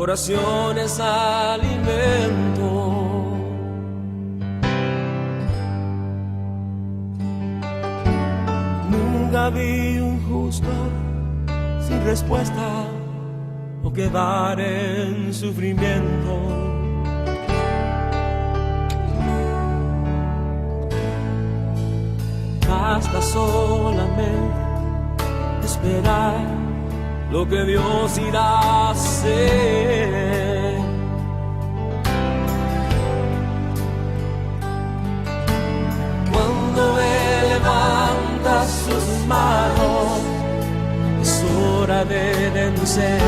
oración es alimento. Nunca vi un justo sin respuesta o quedar en sufrimiento. Basta solamente esperar lo que Dios irá a hacer. Cuando Él levanta sus manos, es hora de vencer.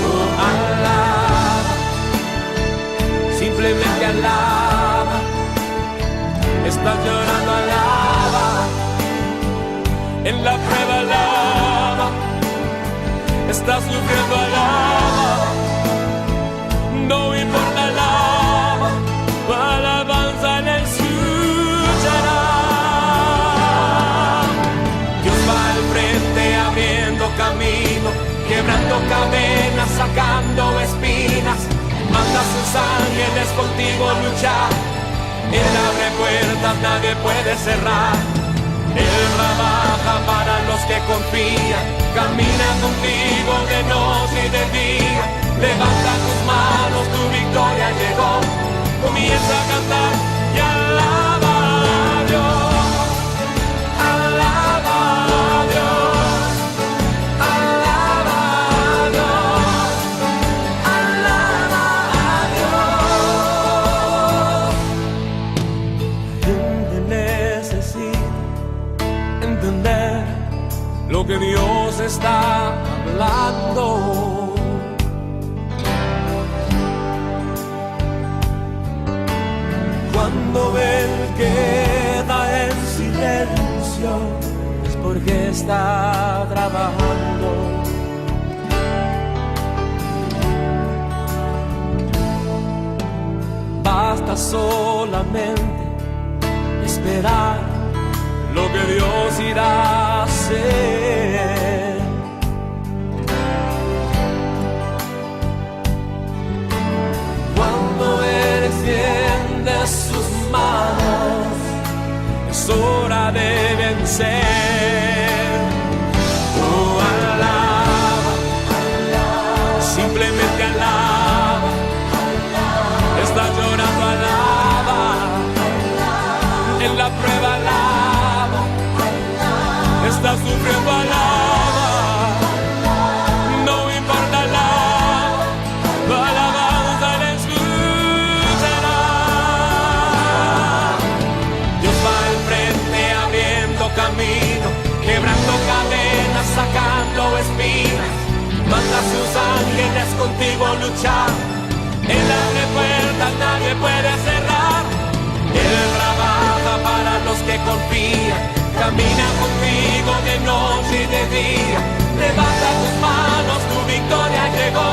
Oh, alaba, simplemente alaba. Estás llorando, alaba. En la prueba, alaba. Estás sufriendo, alaba. No importa, alaba. Tu alabanza le escuchará. Dios va al frente abriendo camino, quebrando cadenas, sacando espinas. Manda a sus ángeles contigo luchar. Él abre puertas, nadie puede cerrar. Él trabaja para los que confían. Camina contigo de noche y de día. Levanta tus manos, tu victoria llegó. Comienza a cantar y alaba a Dios. Alaba a Dios. Alaba a Dios. Alaba a Dios. La gente necesita entender lo que Dios está hablando. Cuando Él queda en silencio, es porque está trabajando. Basta solamente esperar lo que Dios irá a hacer. Cuando Él extiende sus manos, es hora de vencer. Oh, alaba, alaba, simplemente alaba. Estás llorando, alaba. En la prueba, alaba. Estás sufriendo, alaba. No importa, alaba. Tu alabanza le escuchará. Dios va al frente abriendo camino, quebrando cadenas, sacando espinas. Manda a sus ángeles contigo luchar. Él abre puertas, nadie puede cerrar. Él trabaja para los que confían. Camina contigo de noche y de día. Levanta tus manos, tu victoria llegó.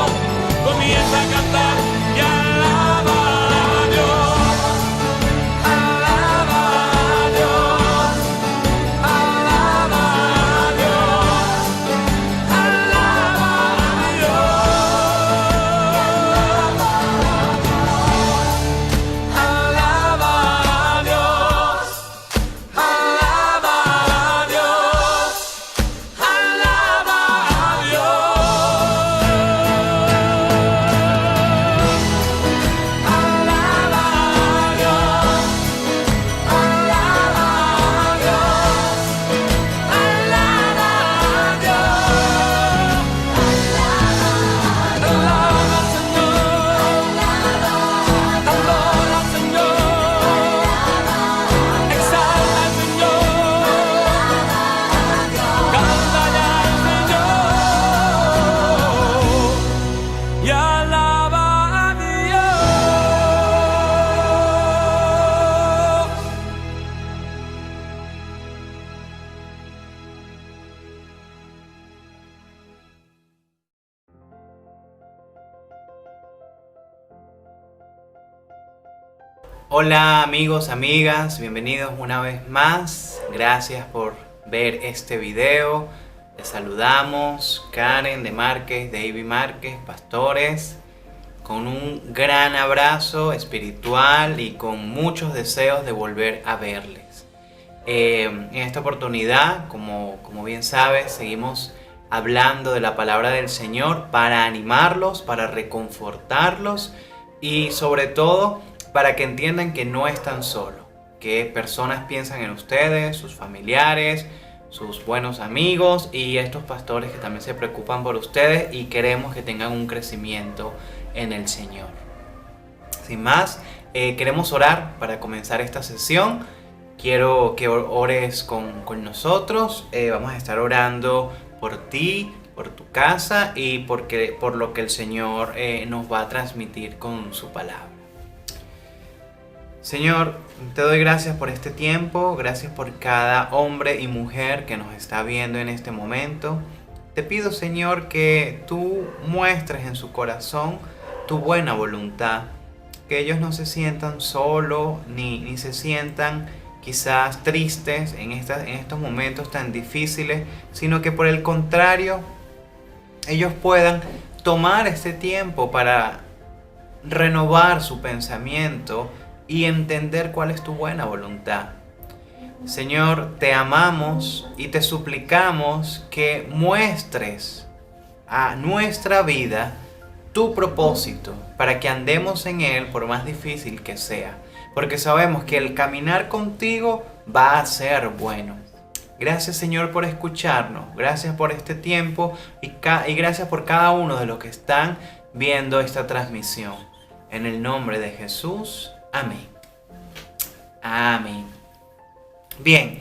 Comienza a cantar y alaba a Dios. Alaba a Dios. Alaba a Dios. Alaba a Dios. Alaba a Dios. Alaba a Dios. Alaba a Hola amigos, amigas, bienvenidos una vez más. Gracias por ver este video. Les saludamos Karen de Márquez, David Márquez, pastores, con un gran abrazo espiritual y con muchos deseos de volver a verles. En esta oportunidad, como bien sabes, seguimos hablando de la palabra del Señor para animarlos, para reconfortarlos y sobre todo para que entiendan que no están solos, que personas piensan en ustedes, sus familiares, sus buenos amigos y estos pastores que también se preocupan por ustedes y queremos que tengan un crecimiento en el Señor. Sin más, queremos orar para comenzar esta sesión. Quiero que ores con nosotros. Vamos a estar orando por ti, por tu casa y por lo que el Señor nos va a transmitir con su palabra. Señor, te doy gracias por este tiempo, gracias por cada hombre y mujer que nos está viendo en este momento. Te pido, Señor, que tú muestres en su corazón tu buena voluntad, que ellos no se sientan solos ni se sientan quizás tristes en estos momentos tan difíciles, sino que por el contrario, ellos puedan tomar este tiempo para renovar su pensamiento y entender cuál es tu buena voluntad. Señor, te amamos y te suplicamos que muestres a nuestra vida tu propósito para que andemos en él por más difícil que sea, porque sabemos que el caminar contigo va a ser bueno. Gracias, Señor, por escucharnos, gracias por este tiempo y gracias por cada uno de los que están viendo esta transmisión. En el nombre de Jesús. Amén. Amén. Bien,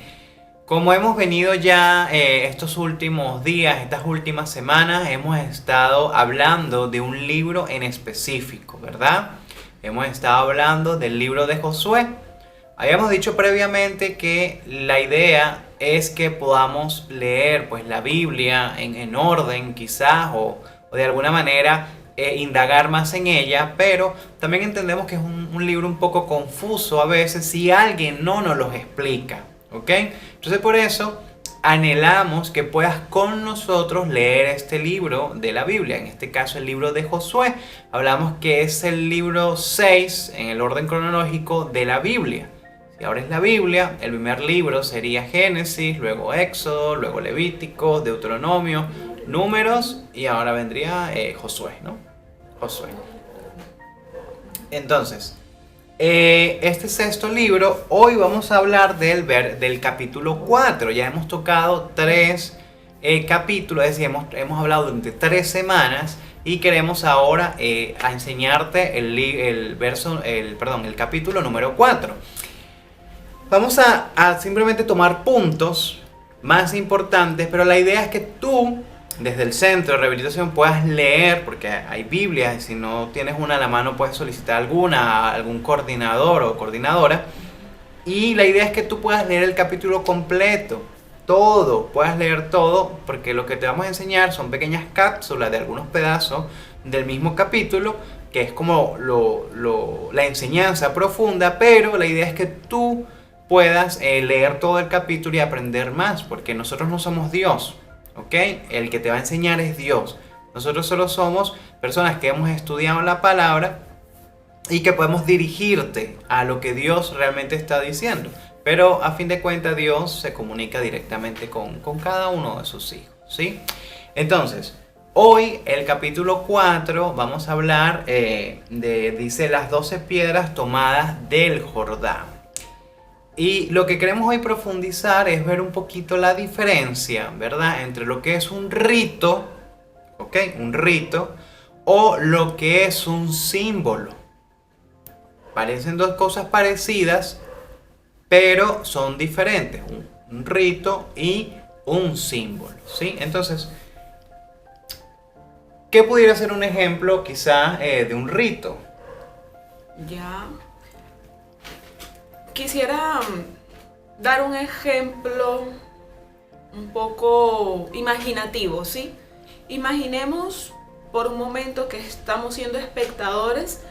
como hemos venido ya estos últimos días, estas últimas semanas, hemos estado hablando de un libro en específico, ¿verdad? Hemos estado hablando del libro de Josué. Habíamos dicho previamente que la idea es que podamos leer pues, la Biblia en orden quizás o de alguna manera indagar más en ella, pero también entendemos que es un libro un poco confuso a veces si alguien no nos lo explica, ¿ok? Entonces por eso anhelamos que puedas con nosotros leer este libro de la Biblia, en este caso el libro de Josué. Hablamos que es el libro 6 en el orden cronológico de la Biblia. Si abres la Biblia, el primer libro sería Génesis, luego Éxodo, luego Levítico, Deuteronomio, Números y ahora vendría Josué, ¿no? Josué. Entonces, este sexto libro, hoy vamos a hablar del capítulo 4. Ya hemos tocado 3 capítulos, es decir, hemos hablado durante 3 semanas y queremos ahora a enseñarte el capítulo número 4. Vamos a simplemente tomar puntos más importantes, pero la idea es que tú, desde el Centro de Rehabilitación, puedas leer, porque hay Biblias, y si no tienes una a la mano puedes solicitar algún coordinador o coordinadora, y la idea es que tú puedas leer el capítulo completo, puedas leer todo, porque lo que te vamos a enseñar son pequeñas cápsulas de algunos pedazos del mismo capítulo, que es como la enseñanza profunda, pero la idea es que tú puedas leer todo el capítulo y aprender más, porque nosotros no somos Dios, ¿ok? El que te va a enseñar es Dios. Nosotros solo somos personas que hemos estudiado la palabra y que podemos dirigirte a lo que Dios realmente está diciendo. Pero a fin de cuentas Dios se comunica directamente con cada uno de sus hijos, ¿sí? Entonces, hoy el capítulo 4 vamos a hablar dice las 12 piedras tomadas del Jordán. Y lo que queremos hoy profundizar es ver un poquito la diferencia, ¿verdad? Entre lo que es un rito, ¿ok? Un rito, o lo que es un símbolo. Parecen dos cosas parecidas, pero son diferentes. Un rito y un símbolo, ¿sí? Entonces, ¿qué pudiera ser un ejemplo quizá de un rito? Ya. Quisiera dar un ejemplo un poco imaginativo, ¿sí? Imaginemos por un momento que estamos siendo espectadores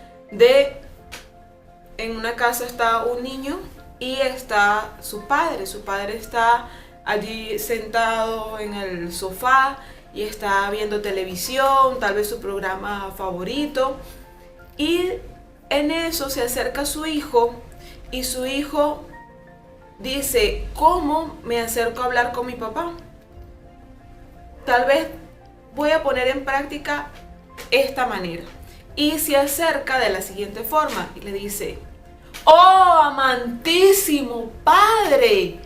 en una casa está un niño y está su padre. Su padre está allí sentado en el sofá y está viendo televisión, tal vez su programa favorito, y en eso se acerca su hijo y su hijo dice: ¿cómo me acerco a hablar con mi papá? Tal vez voy a poner en práctica esta manera. Y se acerca de la siguiente forma y le dice: oh, amantísimo padre,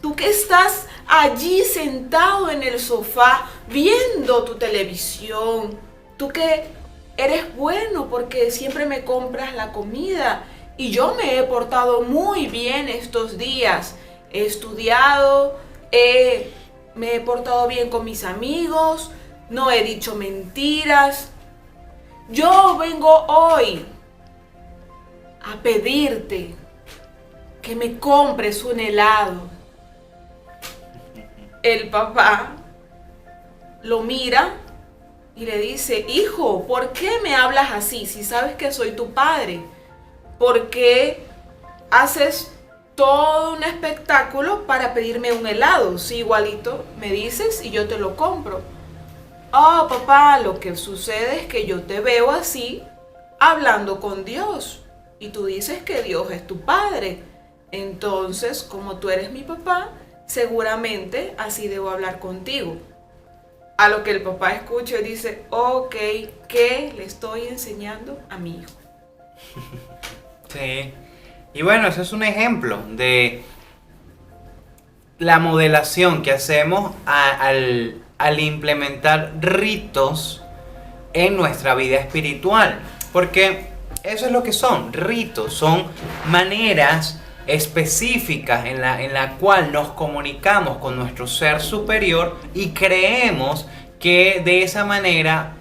tú que estás allí sentado en el sofá viendo tu televisión, tú que eres bueno porque siempre me compras la comida y yo me he portado muy bien estos días, he estudiado, me he portado bien con mis amigos, no he dicho mentiras. Yo vengo hoy a pedirte que me compres un helado. El papá lo mira y le dice: hijo, ¿por qué me hablas así si sabes que soy tu padre? ¿Por qué haces todo un espectáculo para pedirme un helado? Si igualito me dices y yo te lo compro. Oh, papá, lo que sucede es que yo te veo así hablando con Dios y tú dices que Dios es tu padre. Entonces, como tú eres mi papá, seguramente así debo hablar contigo. A lo que el papá escucha y dice: ok, ¿qué le estoy enseñando a mi hijo? Sí. Y bueno, eso es un ejemplo de la modelación que hacemos al implementar ritos en nuestra vida espiritual. Porque eso es lo que son ritos, son maneras específicas en la cual nos comunicamos con nuestro ser superior y creemos que de esa manera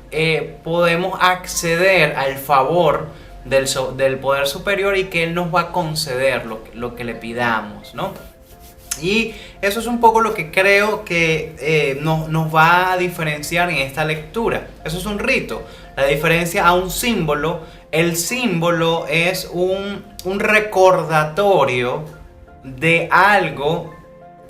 podemos acceder al favor del poder superior y que Él nos va a conceder lo que le pidamos, ¿no? Y eso es un poco lo que creo que nos va a diferenciar en esta lectura. Eso es un rito. La diferencia a un símbolo: el símbolo es un recordatorio de algo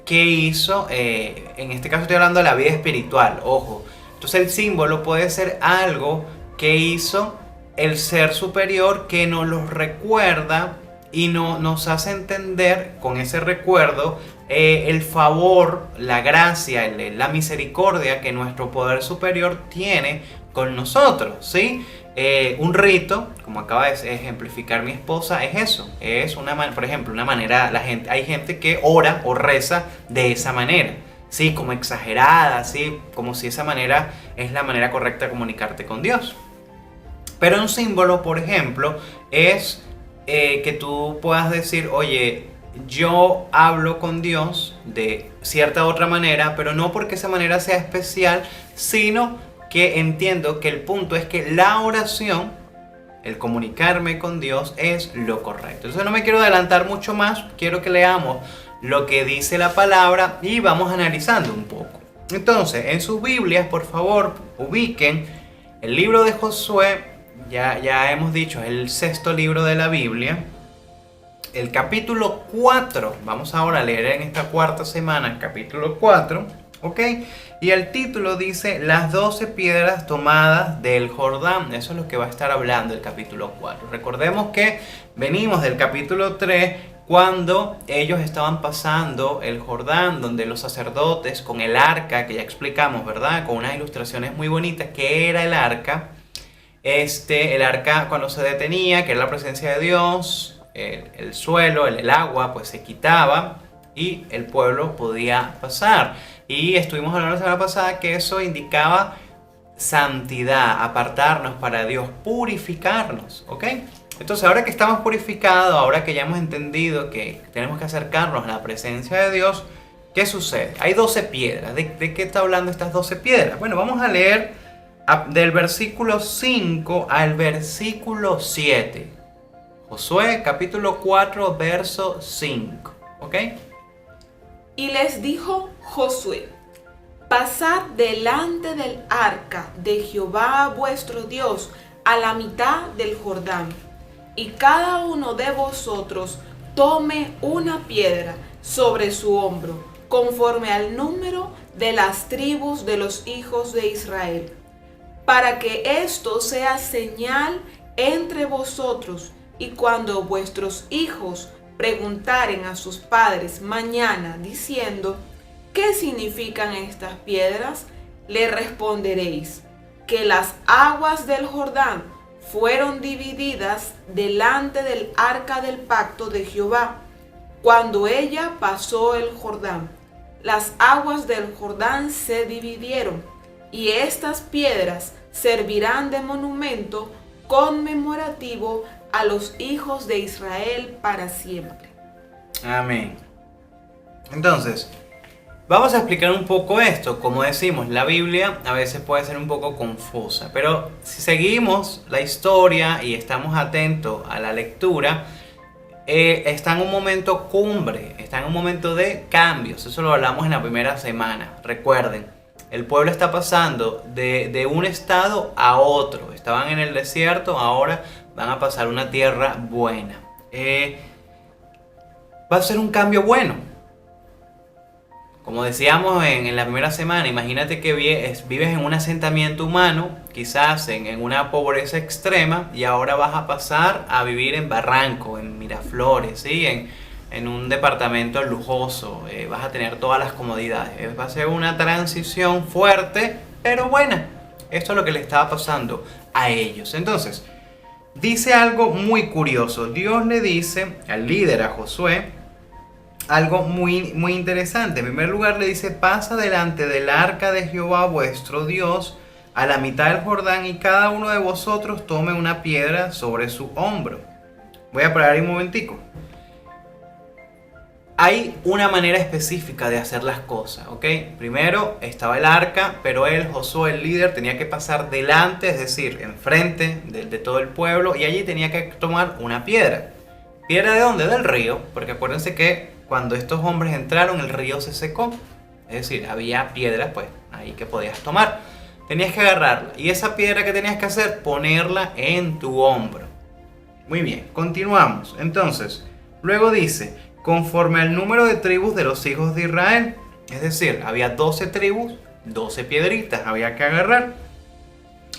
que hizo, en este caso estoy hablando de la vida espiritual, ojo. Entonces el símbolo puede ser algo que hizo el ser superior, que nos lo recuerda y nos hace entender con ese recuerdo el favor, la gracia, la misericordia que nuestro poder superior tiene con nosotros, ¿sí? Un rito, como acaba de ejemplificar mi esposa, es eso. Es por ejemplo, una manera, hay gente que ora o reza de esa manera, ¿sí? Como exagerada, ¿sí? Como si esa manera es la manera correcta de comunicarte con Dios. Pero un símbolo, por ejemplo, es que tú puedas decir: oye, yo hablo con Dios de cierta otra manera, pero no porque esa manera sea especial, sino que entiendo que el punto es que la oración, el comunicarme con Dios, es lo correcto. Entonces no me quiero adelantar mucho más, quiero que leamos lo que dice la palabra y vamos analizando un poco. Entonces, en sus Biblias, por favor, ubiquen el libro de Josué. Ya hemos dicho, es el 6º libro de la Biblia. El capítulo 4, vamos ahora a leer en esta cuarta semana el capítulo 4, ¿ok? Y el título dice: las 12 piedras tomadas del Jordán. Eso es lo que va a estar hablando el capítulo 4. Recordemos que venimos del capítulo 3, cuando ellos estaban pasando el Jordán, donde los sacerdotes con el arca, que ya explicamos, ¿verdad? Con unas ilustraciones muy bonitas, que era el arca. El arca, cuando se detenía, que era la presencia de Dios, el suelo, el agua, pues se quitaba y el pueblo podía pasar. Y estuvimos hablando la semana pasada que eso indicaba santidad, apartarnos para Dios, purificarnos, ¿ok? Entonces, ahora que estamos purificados, ahora que ya hemos entendido que tenemos que acercarnos a la presencia de Dios, ¿qué sucede? Hay 12 piedras. ¿De qué está hablando estas 12 piedras? Bueno, vamos a leer del versículo 5 al versículo 7. Josué capítulo 4 verso 5, ¿ok? Y les dijo Josué: pasad delante del arca de Jehová vuestro Dios a la mitad del Jordán, y cada uno de vosotros tome una piedra sobre su hombro, conforme al número de las tribus de los hijos de Israel, para que esto sea señal entre vosotros, y cuando vuestros hijos preguntaren a sus padres mañana diciendo, ¿qué significan estas piedras?, le responderéis, que las aguas del Jordán fueron divididas delante del arca del pacto de Jehová, cuando ella pasó el Jordán. Las aguas del Jordán se dividieron, y estas piedras servirán de monumento conmemorativo a los hijos de Israel para siempre. Amén. Entonces, vamos a explicar un poco esto. Como decimos, la Biblia a veces puede ser un poco confusa, pero si seguimos la historia y estamos atentos a la lectura, está en un momento cumbre, está en un momento de cambios. Eso lo hablamos en la primera semana. Recuerden, el pueblo está pasando de un estado a otro. Estaban en el desierto, ahora van a pasar a una tierra buena. Va a ser un cambio bueno. Como decíamos en la primera semana, imagínate que vives en un asentamiento humano, quizás en una pobreza extrema, y ahora vas a pasar a vivir en Barranco, en Miraflores, ¿sí? En un departamento lujoso, vas a tener todas las comodidades. Va a ser una transición fuerte, pero buena. Esto es lo que le estaba pasando a ellos. Entonces, dice algo muy curioso. Dios le dice al líder, a Josué, algo muy interesante. En primer lugar le dice, pasa delante del arca de Jehová vuestro Dios a la mitad del Jordán, y cada uno de vosotros tome una piedra sobre su hombro. Voy a parar ahí un momentico. Hay una manera específica de hacer las cosas, ¿ok? Primero estaba el arca, pero él, Josué, el líder, tenía que pasar delante, es decir, enfrente de todo el pueblo, y allí tenía que tomar una piedra. ¿Piedra de dónde? Del río, porque acuérdense que cuando estos hombres entraron, el río se secó. Es decir, había piedras, pues, ahí que podías tomar. Tenías que agarrarla. Y esa piedra que tenías que hacer, ponerla en tu hombro. Muy bien, continuamos. Entonces, luego dice, conforme al número de tribus de los hijos de Israel. Es decir, había 12 tribus, 12 piedritas había que agarrar.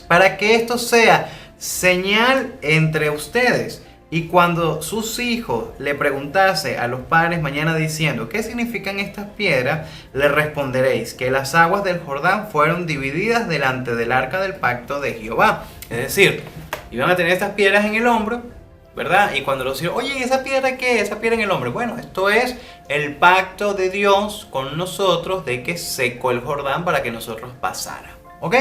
Para que esto sea señal entre ustedes. Y cuando sus hijos le preguntase a los padres mañana diciendo, ¿qué significan estas piedras?, le responderéis que las aguas del Jordán fueron divididas delante del arca del pacto de Jehová. Es decir, iban a tener estas piedras en el hombro, ¿verdad? Y cuando los hijos, oye, ¿y esa piedra qué es? Esa piedra en el hombro. Bueno, esto es el pacto de Dios con nosotros de que secó el Jordán para que nosotros pasáramos. ¿Ok?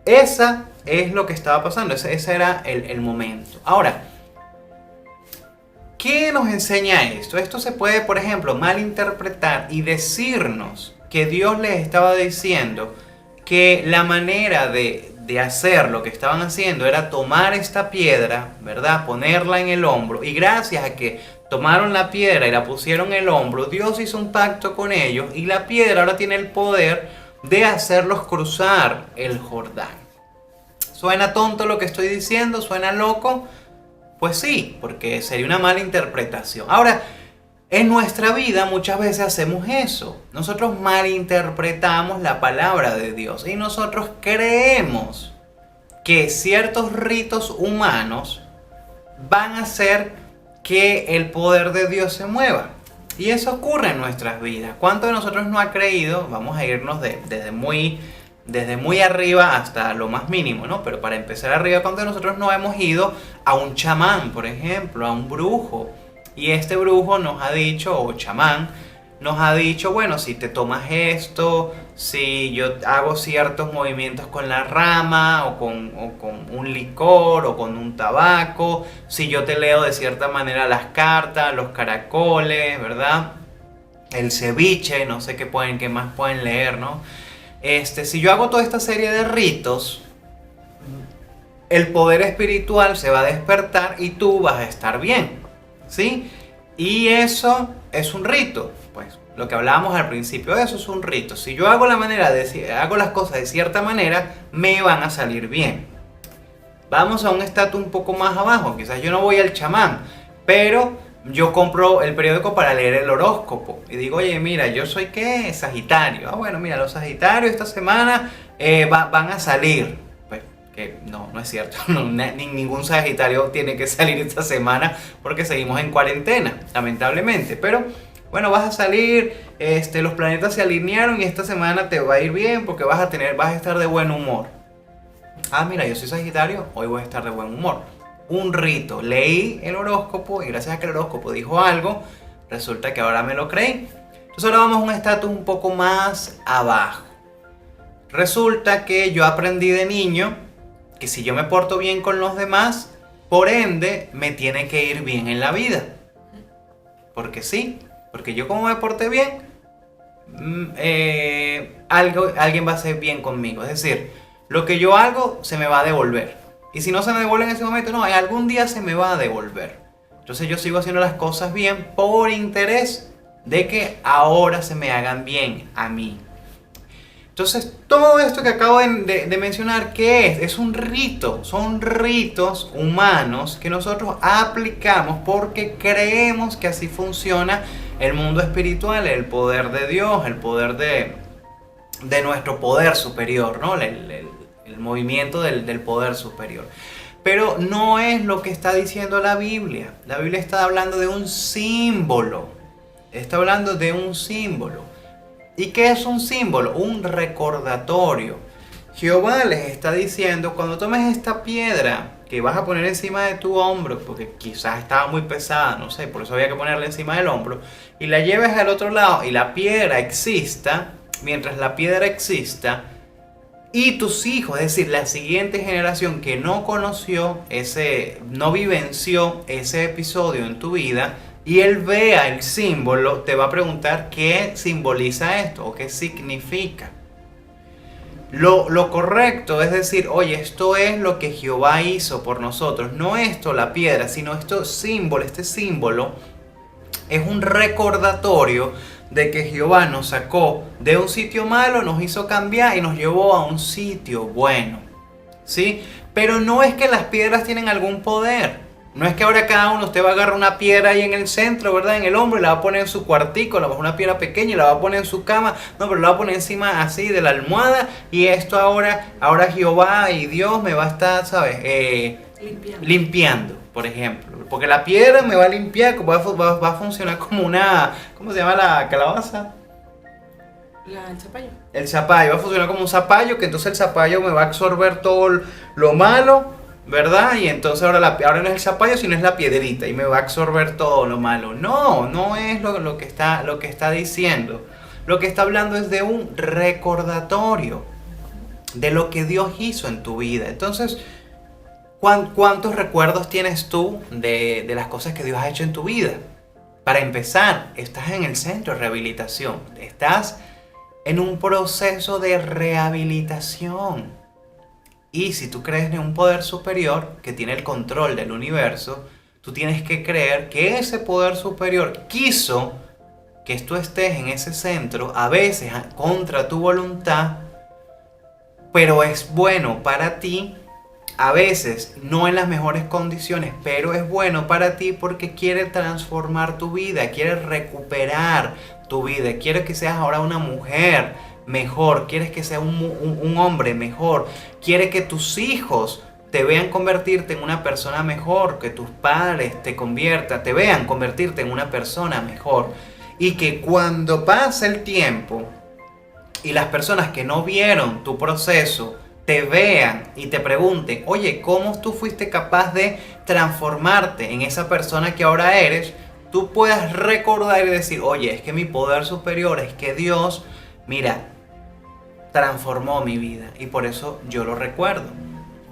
Esa es lo que estaba pasando. Ese era el momento. Ahora, ¿qué nos enseña esto? Esto se puede, por ejemplo, malinterpretar y decirnos que Dios les estaba diciendo que la manera de hacer lo que estaban haciendo era tomar esta piedra, ¿verdad? Ponerla en el hombro, y gracias a que tomaron la piedra y la pusieron en el hombro, Dios hizo un pacto con ellos, y la piedra ahora tiene el poder de hacerlos cruzar el Jordán. ¿Suena tonto lo que estoy diciendo? ¿Suena loco? Pues sí, porque sería una mala interpretación. Ahora, en nuestra vida muchas veces hacemos eso. Nosotros malinterpretamos la palabra de Dios y nosotros creemos que ciertos ritos humanos van a hacer que el poder de Dios se mueva. Y eso ocurre en nuestras vidas. ¿Cuántos de nosotros no ha creído? Vamos a irnos desde muy arriba hasta lo más mínimo, ¿no? Pero para empezar arriba, ¿cuántos de nosotros no hemos ido a un chamán, por ejemplo, a un brujo? Y este brujo nos ha dicho, o chamán, nos ha dicho, bueno, si te tomas esto, si yo hago ciertos movimientos con la rama, o con un licor, o con un tabaco, si yo te leo de cierta manera las cartas, los caracoles, ¿verdad? El ceviche, no sé qué más pueden leer, ¿no? Si yo hago toda esta serie de ritos, el poder espiritual se va a despertar y tú vas a estar bien, ¿sí? Y eso es un rito. Pues lo que hablábamos al principio, eso es un rito. Si yo hago hago las cosas de cierta manera, me van a salir bien. Vamos a un estatus un poco más abajo. Quizás yo no voy al chamán, pero yo compro el periódico para leer el horóscopo y digo, oye, mira, yo soy ¿qué? Sagitario. Ah, bueno, mira, los Sagitarios esta semana van a salir. Pues que no es cierto. No, ningún Sagitario tiene que salir esta semana porque seguimos en cuarentena, lamentablemente. Pero bueno, vas a salir, los planetas se alinearon y esta semana te va a ir bien porque vas a estar de buen humor. Ah, mira, yo soy Sagitario, hoy voy a estar de buen humor. Un rito, leí el horóscopo y gracias a que el horóscopo dijo algo, resulta que ahora me lo creí. Entonces ahora vamos a un estatus un poco más abajo. Resulta que yo aprendí de niño que si yo me porto bien con los demás, por ende me tiene que ir bien en la vida. Porque sí, porque yo como me porté bien, alguien va a hacer bien conmigo. Es decir, lo que yo hago se me va a devolver. Y si no se me devuelve en ese momento, no, algún día se me va a devolver. Entonces yo sigo haciendo las cosas bien por interés de que ahora se me hagan bien a mí. Entonces todo esto que acabo de mencionar, ¿qué es? Es un rito, son ritos humanos que nosotros aplicamos porque creemos que así funciona el mundo espiritual, el poder de Dios, el poder de nuestro poder superior, ¿no? El movimiento del poder superior. Pero no es lo que está diciendo la Biblia. La Biblia está hablando de un símbolo. Está hablando de un símbolo. ¿Y qué es un símbolo? Un recordatorio. Jehová les está diciendo, cuando tomes esta piedra que vas a poner encima de tu hombro, porque quizás estaba muy pesada, no sé, por eso había que ponerla encima del hombro, y la lleves al otro lado y la piedra exista, mientras la piedra exista, y tus hijos, es decir, la siguiente generación que no conoció no vivenció ese episodio en tu vida, y él vea el símbolo, te va a preguntar qué simboliza esto o qué significa. Lo correcto es decir, oye, esto es lo que Jehová hizo por nosotros, no esto la piedra, sino este símbolo es un recordatorio de que Jehová nos sacó de un sitio malo, nos hizo cambiar y nos llevó a un sitio bueno, ¿sí? Pero no es que las piedras tienen algún poder. No es que ahora cada uno, usted va a agarrar una piedra ahí en el centro, ¿verdad? En el hombro y la va a poner en su cuartico, una piedra pequeña y la va a poner en su cama. No, pero la va a poner encima así de la almohada y esto ahora Jehová y Dios me va a estar, ¿sabes? Limpiando, por ejemplo. Porque la piedra me va a limpiar, va a funcionar como una, ¿cómo se llama la calabaza? El zapallo. El zapallo, va a funcionar como un zapallo, que entonces el zapallo me va a absorber todo lo malo, ¿verdad? Y entonces ahora no es el zapallo, sino es la piedrita y me va a absorber todo lo malo. No es lo que está diciendo. Lo que está hablando es de un recordatorio de lo que Dios hizo en tu vida. Entonces, ¿cuántos recuerdos tienes tú de las cosas que Dios ha hecho en tu vida? Para empezar, estás en el centro de rehabilitación. Estás en un proceso de rehabilitación. Y si tú crees en un poder superior que tiene el control del universo, tú tienes que creer que ese poder superior quiso que tú estés en ese centro, a veces contra tu voluntad, pero es bueno para ti, a veces no en las mejores condiciones, pero es bueno para ti porque quiere transformar tu vida, quiere recuperar tu vida, quiere que seas ahora una mujer mejor, quieres que sea un hombre mejor, quiere que tus hijos te vean convertirte en una persona mejor, que tus padres te vean convertirte en una persona mejor, y que cuando pase el tiempo y las personas que no vieron tu proceso te vean y te pregunten, oye, ¿cómo tú fuiste capaz de transformarte en esa persona que ahora eres? Tú puedas recordar y decir, oye, es que mi poder superior, es que Dios, mira, transformó mi vida y por eso yo lo recuerdo.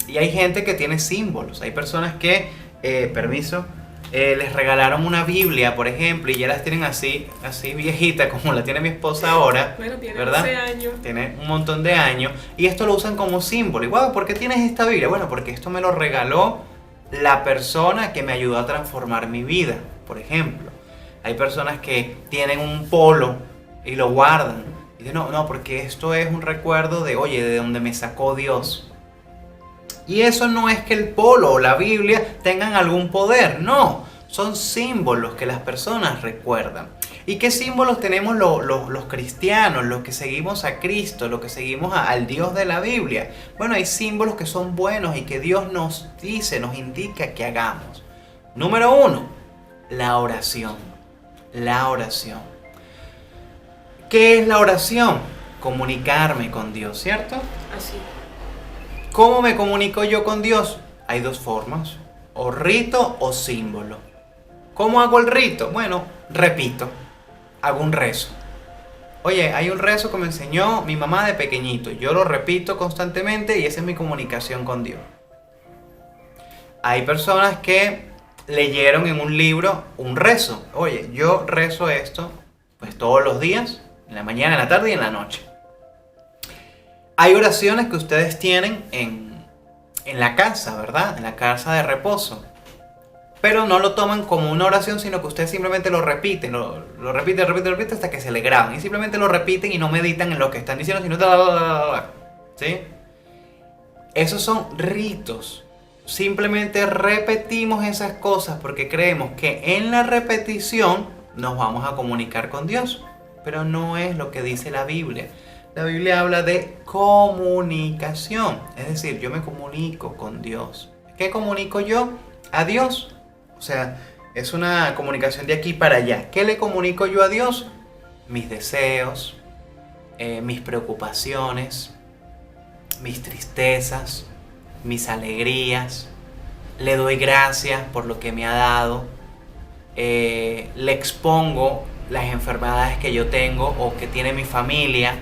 Y hay gente que tiene símbolos, hay personas que, les regalaron una Biblia, por ejemplo, y ya las tienen así viejita como la tiene mi esposa ahora. Bueno, tiene ¿verdad? 11 años. Tiene un montón de años y esto lo usan como símbolo. Y wow, ¿por qué tienes esta Biblia? Bueno, porque esto me lo regaló la persona que me ayudó a transformar mi vida, por ejemplo. Hay personas que tienen un polo y lo guardan. Y dicen, no, porque esto es un recuerdo de, oye, de donde me sacó Dios. Y eso no es que el polo o la Biblia tengan algún poder, no. son símbolos que las personas recuerdan. ¿Y qué símbolos tenemos los cristianos, los que seguimos a Cristo, los que seguimos al Dios de la Biblia? Bueno, hay símbolos que son buenos y que Dios nos dice, nos indica que hagamos. Número 1, la oración. La oración. ¿Qué es la oración? Comunicarme con Dios, ¿cierto? Así. ¿Cómo me comunico yo con Dios? Hay dos formas, o rito o símbolo. ¿Cómo hago el rito? Bueno, repito, hago un rezo. Oye, hay un rezo que me enseñó mi mamá de pequeñito. Yo lo repito constantemente y esa es mi comunicación con Dios. Hay personas que leyeron en un libro un rezo. Oye, yo rezo esto pues todos los días, en la mañana, en la tarde y en la noche. Hay oraciones que ustedes tienen en la casa, ¿verdad? En la casa de reposo. Pero no lo toman como una oración, sino que ustedes simplemente lo repiten, lo repiten hasta que se le graban. Y simplemente lo repiten y no meditan en lo que están diciendo, sino... ¿Sí? Esos son ritos. Simplemente repetimos esas cosas porque creemos que en la repetición nos vamos a comunicar con Dios. Pero no es lo que dice la Biblia. La Biblia habla de comunicación. Es decir, yo me comunico con Dios. ¿Qué comunico yo? A Dios. O sea, es una comunicación de aquí para allá. ¿Qué le comunico yo a Dios? Mis deseos, mis preocupaciones, mis tristezas, mis alegrías. Le doy gracias por lo que me ha dado. Le expongo las enfermedades que yo tengo o que tiene mi familia.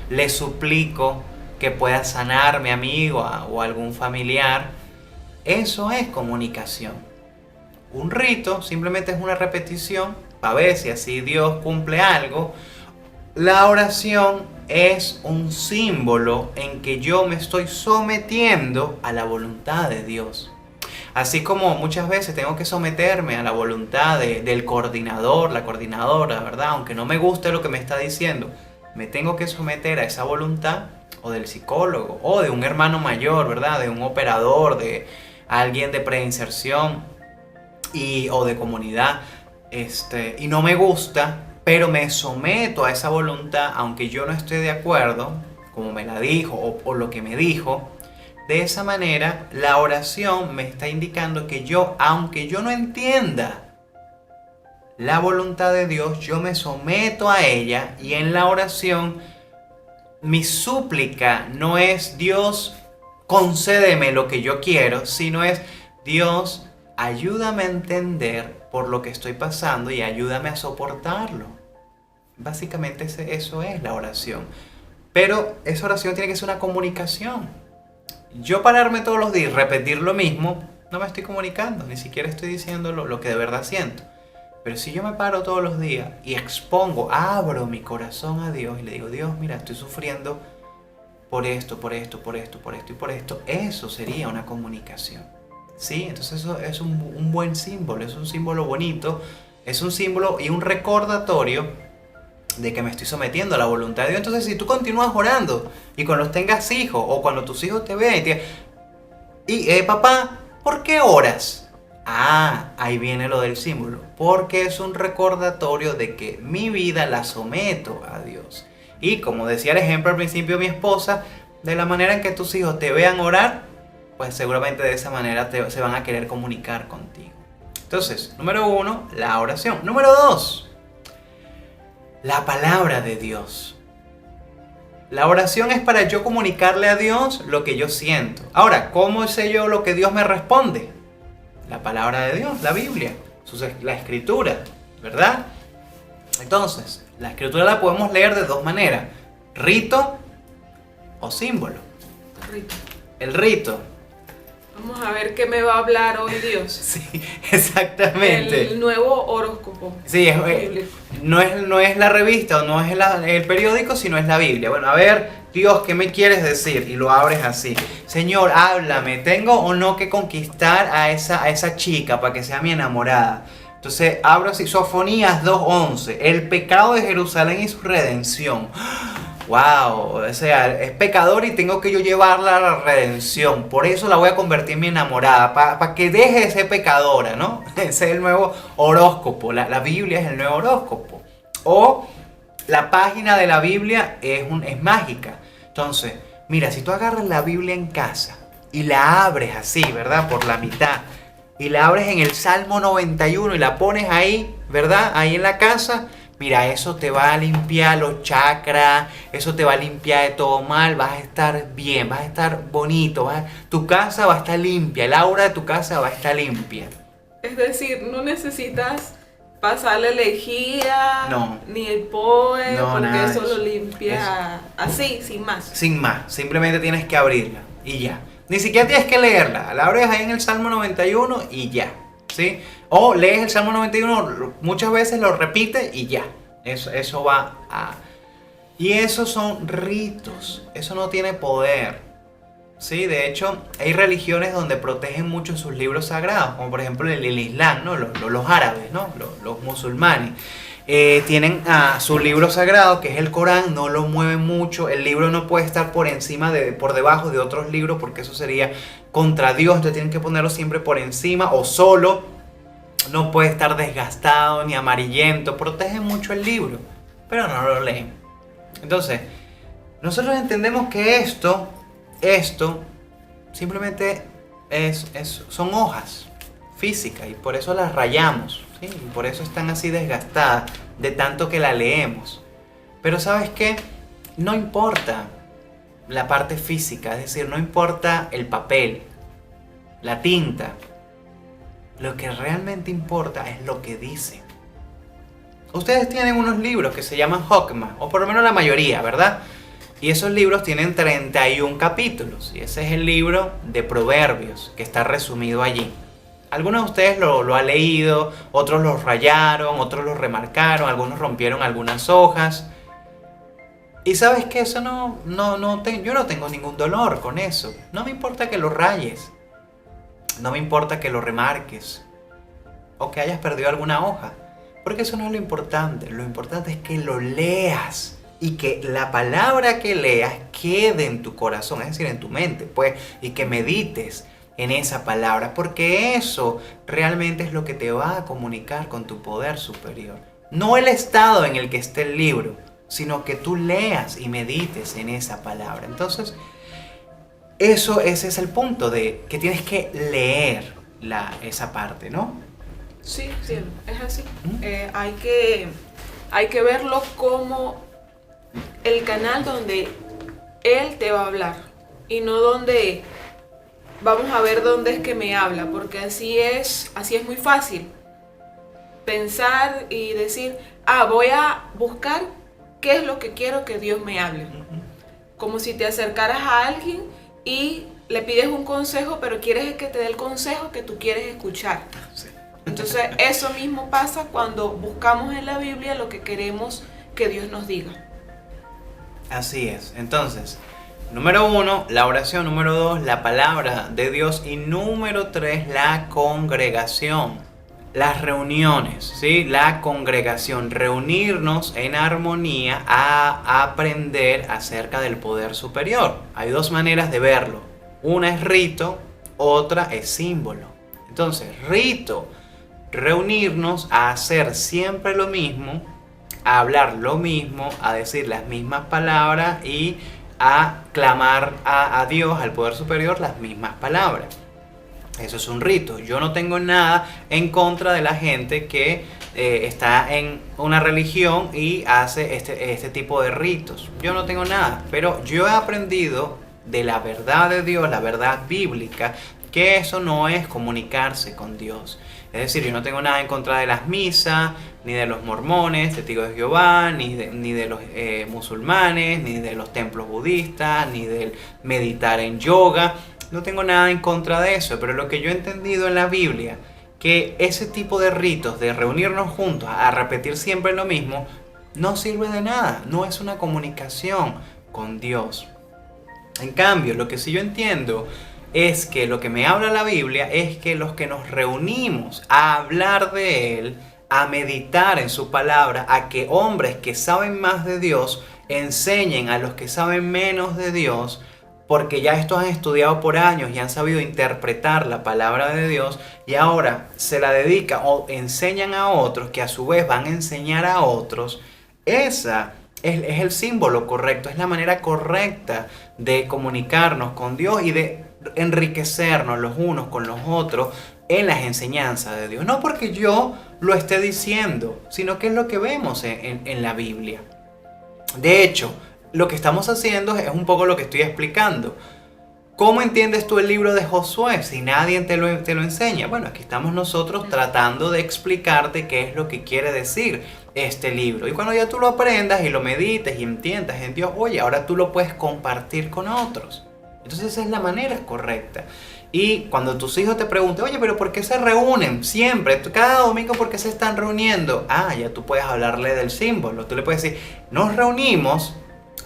Le suplico que pueda sanarme a mí o a algún familiar. Eso es comunicación. Un rito simplemente es una repetición para ver si así Dios cumple algo. La oración es un símbolo en que yo me estoy sometiendo a la voluntad de Dios. Así como muchas veces tengo que someterme a la voluntad del coordinador, la coordinadora, ¿verdad? Aunque no me guste lo que me está diciendo, me tengo que someter a esa voluntad, o del psicólogo, o de un hermano mayor, ¿verdad? De un operador, de alguien de preinserción o de comunidad. Y no me gusta, pero me someto a esa voluntad, aunque yo no esté de acuerdo, como me la dijo o lo que me dijo. De esa manera, la oración me está indicando que yo, aunque yo no entienda la voluntad de Dios, yo me someto a ella, y en la oración mi súplica no es Dios, concédeme lo que yo quiero, sino es Dios, ayúdame a entender por lo que estoy pasando y ayúdame a soportarlo. Básicamente eso es la oración. Pero esa oración tiene que ser una comunicación. Yo pararme todos los días y repetir lo mismo, no me estoy comunicando, ni siquiera estoy diciendo lo que de verdad siento. Pero si yo me paro todos los días y expongo, abro mi corazón a Dios y le digo, Dios, mira, estoy sufriendo por esto, eso sería una comunicación. ¿Sí? Entonces eso es un buen símbolo, es un símbolo bonito, es un símbolo y un recordatorio de que me estoy sometiendo a la voluntad de Dios. Entonces si tú continúas orando y cuando tengas hijos o cuando tus hijos te vean papá, ¿por qué oras? Ahí viene lo del símbolo, porque es un recordatorio de que mi vida la someto a Dios. Y como decía el ejemplo al principio mi esposa, de la manera en que tus hijos te vean orar, pues seguramente de esa manera se van a querer comunicar contigo. Entonces, número 1, la oración. Número 2, la palabra de Dios. La oración es para yo comunicarle a Dios lo que yo siento. Ahora, ¿cómo sé yo lo que Dios me responde? La palabra de Dios, la Biblia, la escritura, ¿verdad? Entonces, la escritura la podemos leer de dos maneras: rito o símbolo. Rito. El rito. Vamos a ver qué me va a hablar hoy Dios. Sí, exactamente. El nuevo horóscopo. Sí, no es la revista o no es el periódico, sino es la Biblia. Bueno, a ver, Dios, ¿qué me quieres decir? Y lo abres así. Señor, háblame, ¿tengo o no que conquistar a esa chica para que sea mi enamorada? Entonces abro así, Sofonías 2:11, el pecado de Jerusalén y su redención. wow, o sea, es pecador y tengo que yo llevarla a la redención. Por eso la voy a convertir en mi enamorada, para que deje de ser pecadora, ¿no? Ese es el nuevo horóscopo, la Biblia es el nuevo horóscopo. O la página de la Biblia es mágica. Entonces, mira, si tú agarras la Biblia en casa y la abres así, ¿verdad? Por la mitad. Y la abres en el Salmo 91 y la pones ahí, ¿verdad? Ahí en la casa. Mira, eso te va a limpiar los chakras, eso te va a limpiar de todo mal, vas a estar bien, vas a estar bonito, tu casa va a estar limpia, el aura de tu casa va a estar limpia. Es decir, no necesitas pasarle lejía, No. ni el poe, No, porque nada de eso lo eso. limpia así, sin más. Sin más, simplemente tienes que abrirla y ya. Ni siquiera tienes que leerla, la abres ahí en el Salmo 91 y ya, ¿sí? O lees el Salmo 91, muchas veces lo repites y ya. Eso va a... Y esos son ritos, eso no tiene poder. Sí, de hecho, hay religiones donde protegen mucho sus libros sagrados, como por ejemplo el Islam, ¿no? Los árabes, ¿no? Los musulmanes. Tienen su libro sagrado, que es el Corán, no lo mueven mucho. El libro no puede estar por encima, por debajo de otros libros, porque eso sería contra Dios. Entonces tienen que ponerlo siempre por encima o solo. No puede estar desgastado ni amarillento. Protegen mucho el libro, pero no lo leen. Entonces, nosotros entendemos que esto simplemente son hojas físicas y por eso las rayamos, ¿sí? Y por eso están así desgastadas de tanto que la leemos. Pero ¿sabes qué? No importa la parte física, es decir, no importa el papel, la tinta. Lo que realmente importa es lo que dice. Ustedes tienen unos libros que se llaman Hokmah, o por lo menos la mayoría, ¿verdad? Y esos libros tienen 31 capítulos. Y ese es el libro de Proverbios, que está resumido allí. Algunos de ustedes lo han leído, otros los rayaron, otros los remarcaron, algunos rompieron algunas hojas. Y sabes que eso yo no tengo ningún dolor con eso. No me importa que lo rayes. No me importa que lo remarques. O que hayas perdido alguna hoja. Porque eso no es lo importante. Lo importante es que lo leas. Y que la palabra que leas quede en tu corazón, es decir, en tu mente, pues, y que medites en esa palabra, porque eso realmente es lo que te va a comunicar con tu poder superior. No el estado en el que esté el libro, sino que tú leas y medites en esa palabra. Entonces, ese es el punto de que tienes que leer esa parte, ¿no? Sí, sí, es así. Hay que verlo como el canal donde él te va a hablar y no donde vamos a ver dónde es que me habla, porque así es muy fácil pensar y decir, voy a buscar qué es lo que quiero que Dios me hable. Como si te acercaras a alguien y le pides un consejo, pero quieres que te dé el consejo que tú quieres escuchar. Sí. Entonces eso mismo pasa cuando buscamos en la Biblia lo que queremos que Dios nos diga. Así es. Entonces, número 1, la oración. Número 2, la palabra de Dios. Y número 3, la congregación. Las reuniones, ¿sí? La congregación. Reunirnos en armonía a aprender acerca del poder superior. Hay dos maneras de verlo. Una es rito, otra es símbolo. Entonces, rito, reunirnos a hacer siempre lo mismo, a hablar lo mismo, a decir las mismas palabras y a clamar a Dios, al poder superior, las mismas palabras. Eso es un rito. Yo no tengo nada en contra de la gente que está en una religión y hace este tipo de ritos. Yo no tengo nada, pero yo he aprendido de la verdad de Dios, la verdad bíblica, que eso no es comunicarse con Dios. Es decir, yo no tengo nada en contra de las misas, ni de los mormones, testigos de Jehová, ni de los musulmanes, ni de los templos budistas, ni del meditar en yoga. No tengo nada en contra de eso, pero lo que yo he entendido en la Biblia, que ese tipo de ritos, de reunirnos juntos, a repetir siempre lo mismo, no sirve de nada, no es una comunicación con Dios. En cambio, lo que sí yo entiendo es que lo que me habla la Biblia es que los que nos reunimos a hablar de Él, a meditar en su palabra, a que hombres que saben más de Dios enseñen a los que saben menos de Dios, porque ya estos han estudiado por años y han sabido interpretar la palabra de Dios y ahora se la dedican o enseñan a otros que a su vez van a enseñar a otros. Esa es el símbolo correcto, es la manera correcta de comunicarnos con Dios y de enriquecernos los unos con los otros en las enseñanzas de Dios. No porque yo lo esté diciendo, sino que es lo que vemos en la Biblia. De hecho, lo que estamos haciendo es un poco lo que estoy explicando. ¿Cómo entiendes tú el libro de Josué si nadie te lo enseña? Bueno, aquí estamos nosotros tratando de explicarte qué es lo que quiere decir este libro. Y cuando ya tú lo aprendas y lo medites y entiendas en Dios, oye, ahora tú lo puedes compartir con otros. Entonces esa es la manera correcta. Y cuando tus hijos te pregunten, oye, pero ¿por qué se reúnen siempre? Cada domingo, ¿por qué se están reuniendo? Ya tú puedes hablarle del símbolo. Tú le puedes decir, nos reunimos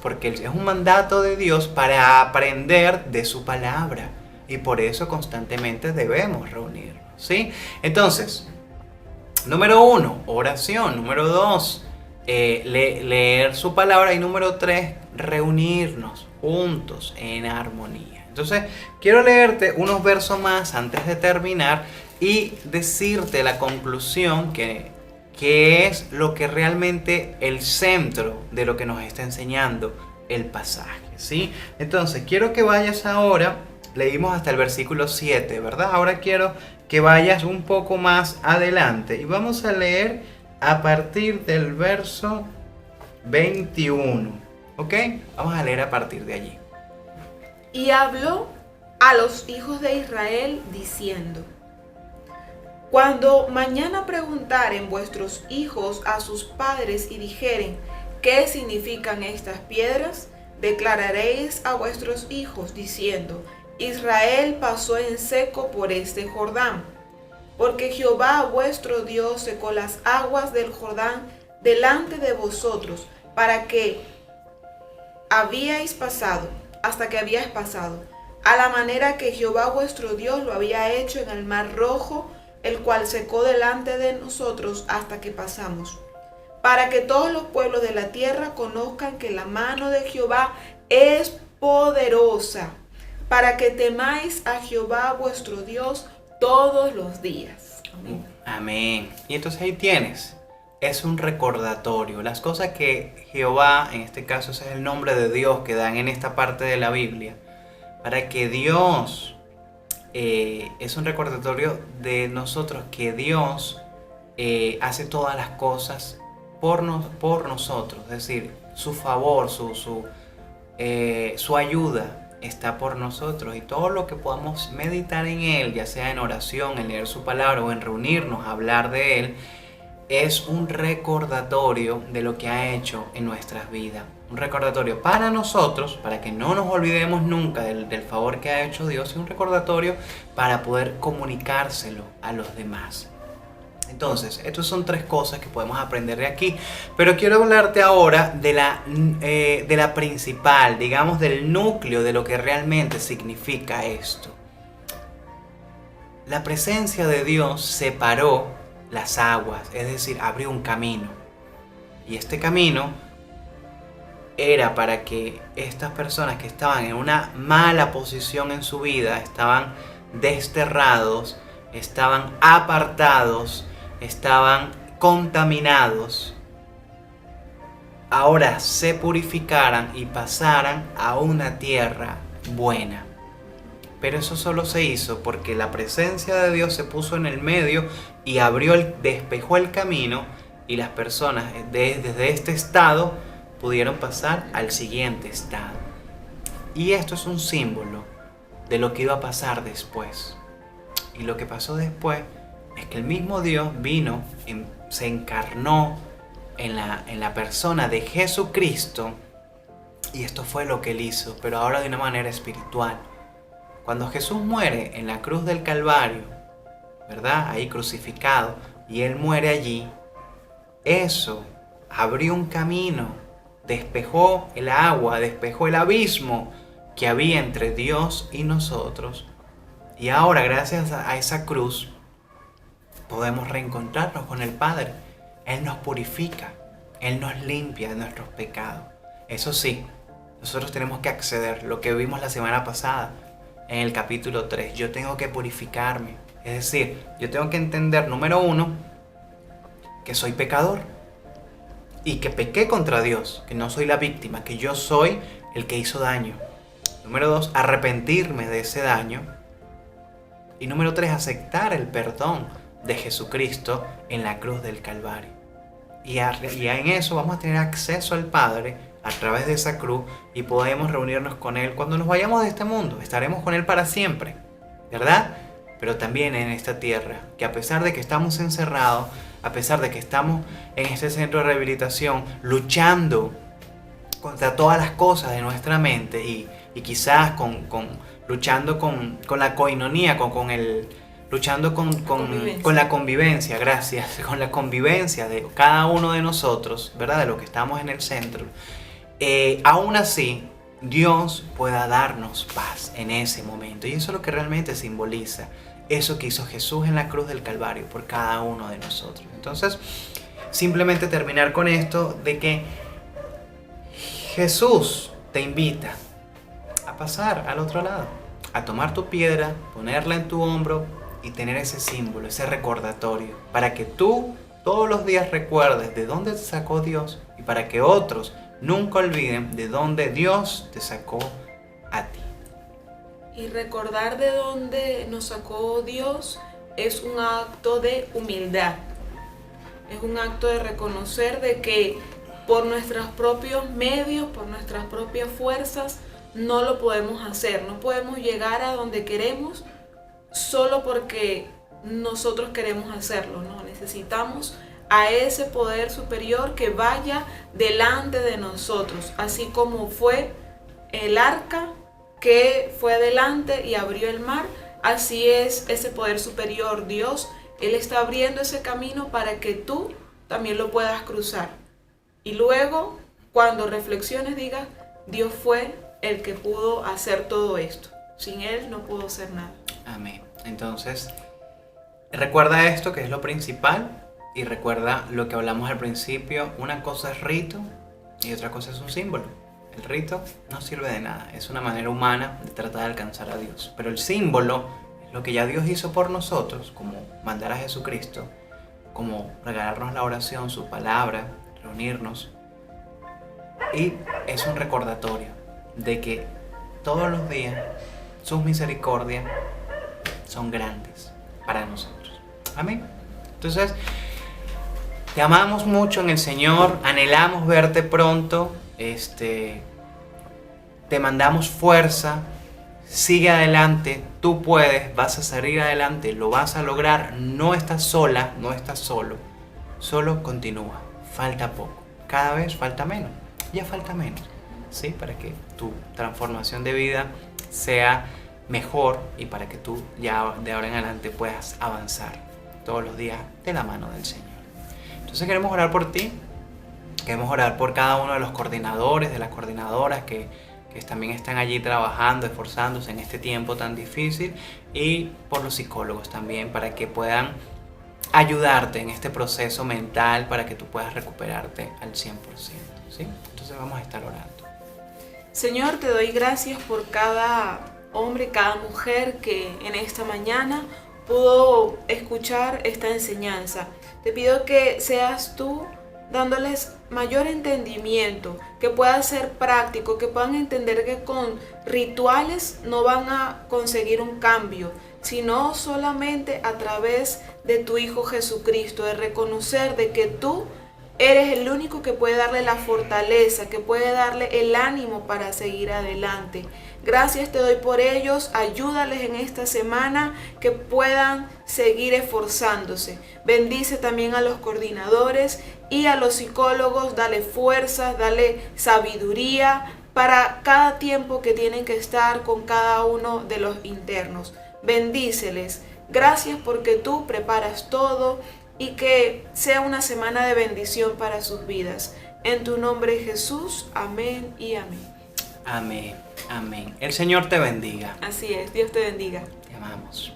porque es un mandato de Dios para aprender de su palabra. Y por eso constantemente debemos reunirnos, ¿sí? Entonces, número 1, oración. Número 2, leer su palabra. Y número 3, reunirnos juntos en armonía. Entonces, quiero leerte unos versos más antes de terminar y decirte la conclusión que es lo que realmente el centro de lo que nos está enseñando el pasaje, ¿sí? Entonces, quiero que vayas ahora, leímos hasta el versículo 7, ¿verdad? Ahora quiero que vayas un poco más adelante y vamos a leer a partir del verso 21, ¿ok? Vamos a leer a partir de allí. Y habló a los hijos de Israel diciendo: Cuando mañana preguntaren vuestros hijos a sus padres y dijeren, ¿qué significan estas piedras? Declararéis a vuestros hijos diciendo, Israel pasó en seco por este Jordán, porque Jehová vuestro Dios secó las aguas del Jordán delante de vosotros, para que habíais pasado, hasta que habíais pasado, a la manera que Jehová vuestro Dios lo había hecho en el mar Rojo, el cual secó delante de nosotros hasta que pasamos, para que todos los pueblos de la tierra conozcan que la mano de Jehová es poderosa, para que temáis a Jehová vuestro Dios todos los días. Amén. Amén. Y entonces ahí tienes, es un recordatorio, las cosas que Jehová, en este caso ese es el nombre de Dios que dan en esta parte de la Biblia, para que Dios, es un recordatorio de nosotros que Dios hace todas las cosas por nosotros, es decir, su favor, su ayuda está por nosotros y todo lo que podamos meditar en Él, ya sea en oración, en leer su palabra o en reunirnos a hablar de Él, es un recordatorio de lo que ha hecho en nuestras vidas. Un recordatorio para nosotros, para que no nos olvidemos nunca del favor que ha hecho Dios, y un recordatorio para poder comunicárselo a los demás. Entonces, estas son 3 cosas que podemos aprender de aquí, pero quiero hablarte ahora de la principal, digamos del núcleo de lo que realmente significa esto. La presencia de Dios separó las aguas, es decir, abrió un camino. Y este camino era para que estas personas que estaban en una mala posición en su vida, estaban desterrados, estaban apartados, estaban contaminados, ahora se purificaran y pasaran a una tierra buena. Pero eso solo se hizo porque la presencia de Dios se puso en el medio y despejó el camino, y las personas desde este estado pudieron pasar al siguiente estado. Y esto es un símbolo de lo que iba a pasar después. Y lo que pasó después es que el mismo Dios vino, se encarnó en la persona de Jesucristo, y esto fue lo que Él hizo, pero ahora de una manera espiritual. Cuando Jesús muere en la cruz del Calvario, ¿verdad? Ahí crucificado, y Él muere allí, eso abrió un camino, despejó el agua, despejó el abismo que había entre Dios y nosotros. Y ahora, gracias a esa cruz, podemos reencontrarnos con el Padre. Él nos purifica, Él nos limpia de nuestros pecados. Eso sí, nosotros tenemos que acceder, lo que vimos la semana pasada en el capítulo 3. Yo tengo que purificarme. Es decir, yo tengo que entender, número 1, que soy pecador y que pequé contra Dios, que no soy la víctima, que yo soy el que hizo daño. Número 2, arrepentirme de ese daño. Y número 3, aceptar el perdón de Jesucristo en la cruz del Calvario. Y en eso vamos a tener acceso al Padre a través de esa cruz y podemos reunirnos con Él cuando nos vayamos de este mundo. Estaremos con Él para siempre, ¿verdad? Pero también en esta tierra, que a pesar de que estamos encerrados, a pesar de que estamos en este centro de rehabilitación luchando contra todas las cosas de nuestra mente y quizás luchando con la coinonía, luchando con la convivencia, gracias, con la convivencia de cada uno de nosotros, ¿verdad? De lo que estamos en el centro. Aún así, Dios pueda darnos paz en ese momento. Y eso es lo que realmente simboliza eso que hizo Jesús en la cruz del Calvario por cada uno de nosotros. Entonces, simplemente terminar con esto de que Jesús te invita a pasar al otro lado, a tomar tu piedra, ponerla en tu hombro y tener ese símbolo, ese recordatorio, para que tú todos los días recuerdes de dónde te sacó Dios y para que otros nunca olviden de dónde Dios te sacó a ti. Y recordar de dónde nos sacó Dios es un acto de humildad. Es un acto de reconocer de que por nuestros propios medios, por nuestras propias fuerzas, no lo podemos hacer. No podemos llegar a donde queremos solo porque nosotros queremos hacerlo, ¿no? Necesitamos a ese poder superior que vaya delante de nosotros, así como fue el arca que fue adelante y abrió el mar. Así es ese poder superior, Dios. Él está abriendo ese camino para que tú también lo puedas cruzar. Y luego, cuando reflexiones, digas, Dios fue el que pudo hacer todo esto. Sin Él no pudo hacer nada. Amén. Entonces, recuerda esto que es lo principal y recuerda lo que hablamos al principio. Una cosa es rito y otra cosa es un símbolo. El rito no sirve de nada, es una manera humana de tratar de alcanzar a Dios. Pero el símbolo es lo que ya Dios hizo por nosotros, como mandar a Jesucristo, como regalarnos la oración, su palabra, reunirnos. Y es un recordatorio de que todos los días sus misericordias son grandes para nosotros. Amén. Entonces, te amamos mucho en el Señor, anhelamos verte pronto. Te mandamos fuerza, sigue adelante, tú puedes, vas a salir adelante, lo vas a lograr, no estás sola, no estás solo, solo continúa, falta poco, cada vez falta menos, ya falta menos, ¿sí? Para que tu transformación de vida sea mejor y para que tú ya de ahora en adelante puedas avanzar todos los días de la mano del Señor. Entonces queremos orar por ti. Queremos orar por cada uno de los coordinadores, de las coordinadoras que también están allí trabajando, esforzándose en este tiempo tan difícil, y por los psicólogos también, para que puedan ayudarte en este proceso mental para que tú puedas recuperarte al 100%, ¿sí? Entonces vamos a estar orando. Señor, te doy gracias por cada hombre, cada mujer que en esta mañana pudo escuchar esta enseñanza. Te pido que seas tú dándoles mayor entendimiento, que pueda ser práctico, que puedan entender que con rituales no van a conseguir un cambio, sino solamente a través de tu Hijo Jesucristo, de reconocer de que tú eres el único que puede darle la fortaleza, que puede darle el ánimo para seguir adelante. Gracias te doy por ellos, ayúdales en esta semana que puedan seguir esforzándose. Bendice también a los coordinadores y a los psicólogos, dale fuerzas, dale sabiduría para cada tiempo que tienen que estar con cada uno de los internos. Bendíceles. Gracias porque tú preparas todo y que sea una semana de bendición para sus vidas. En tu nombre Jesús, amén y amén. Amén, amén. El Señor te bendiga. Así es, Dios te bendiga. Te amamos.